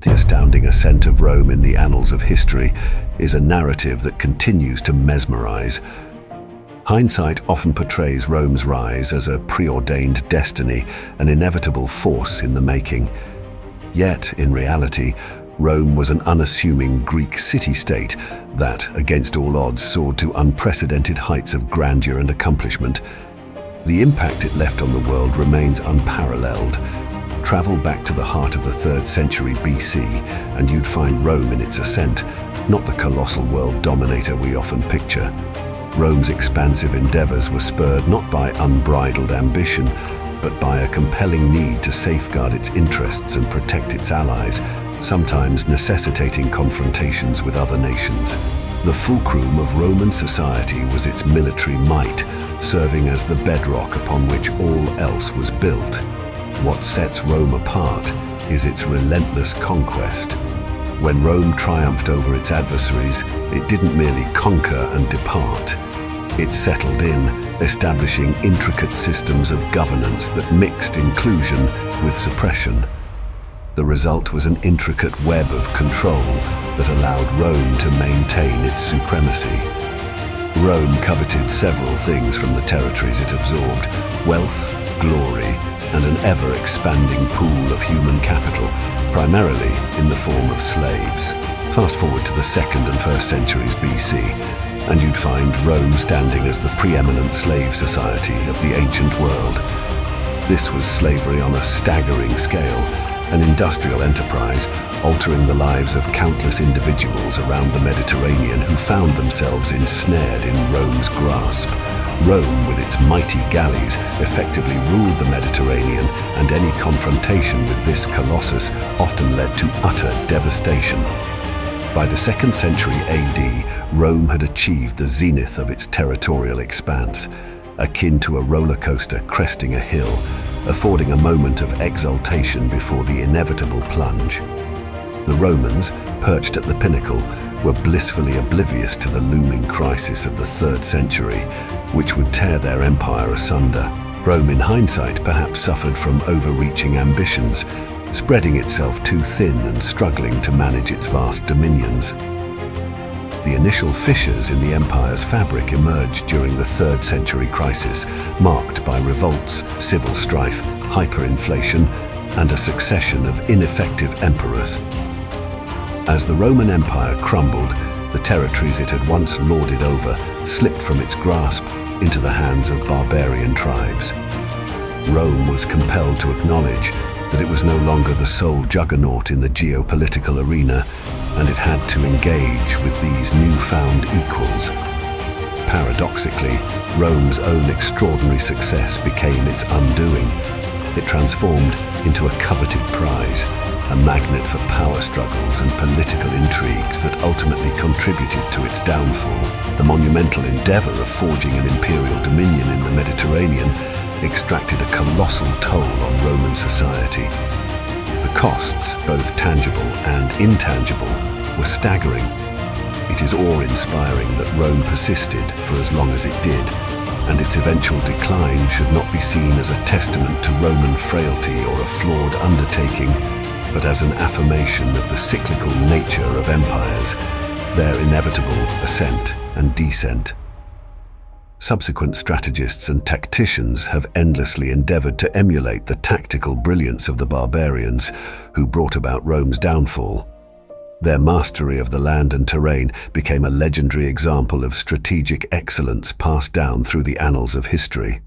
The astounding ascent of Rome in the annals of history is a narrative that continues to mesmerize. Hindsight often portrays Rome's rise as a preordained destiny, an inevitable force in the making. Yet, in reality, Rome was an unassuming Greek city-state that, against all odds, soared to unprecedented heights of grandeur and accomplishment. The impact it left on the world remains unparalleled. Travel back to the heart of the 3rd century BC, and you'd find Rome in its ascent, not the colossal world dominator we often picture. Rome's expansive endeavors were spurred not by unbridled ambition, but by a compelling need to safeguard its interests and protect its allies, sometimes necessitating confrontations with other nations. The fulcrum of Roman society was its military might, serving as the bedrock upon which all else was built. What sets Rome apart is its relentless conquest. When Rome triumphed over its adversaries, it didn't merely conquer and depart. It settled in, establishing intricate systems of governance that mixed inclusion with suppression. The result was an intricate web of control that allowed Rome to maintain its supremacy. Rome coveted several things from the territories it absorbed: wealth, glory, and an ever-expanding pool of human capital, primarily in the form of slaves. Fast forward to the 2nd and 1st centuries BC, and you'd find Rome standing as the preeminent slave society of the ancient world. This was slavery on a staggering scale, an industrial enterprise altering the lives of countless individuals around the Mediterranean who found themselves ensnared in Rome's grasp. Rome, with its mighty galleys, effectively ruled the Mediterranean, and any confrontation with this colossus often led to utter devastation. By the 2nd century AD, Rome had achieved the zenith of its territorial expanse, akin to a roller coaster cresting a hill, affording a moment of exaltation before the inevitable plunge. The Romans, perched at the pinnacle, were blissfully oblivious to the looming crisis of the 3rd century, which would tear their empire asunder. Rome, in hindsight, perhaps suffered from overreaching ambitions, spreading itself too thin and struggling to manage its vast dominions. The initial fissures in the empire's fabric emerged during the 3rd century crisis, marked by revolts, civil strife, hyperinflation, and a succession of ineffective emperors. As the Roman Empire crumbled, the territories it had once lorded over slipped from its grasp into the hands of barbarian tribes. Rome was compelled to acknowledge that it was no longer the sole juggernaut in the geopolitical arena, and it had to engage with these newfound equals. Paradoxically, Rome's own extraordinary success became its undoing. It transformed into a coveted prize, a magnet for power struggles and political intrigues that ultimately contributed to its downfall. The monumental endeavor of forging an imperial dominion in the Mediterranean extracted a colossal toll on Roman society. The costs, both tangible and intangible, were staggering. It is awe-inspiring that Rome persisted for as long as it did, and its eventual decline should not be seen as a testament to Roman frailty or a flawed undertaking, but as an affirmation of the cyclical nature of empires, their inevitable ascent and descent. Subsequent strategists and tacticians have endlessly endeavored to emulate the tactical brilliance of the barbarians who brought about Rome's downfall. Their mastery of the land and terrain became a legendary example of strategic excellence passed down through the annals of history.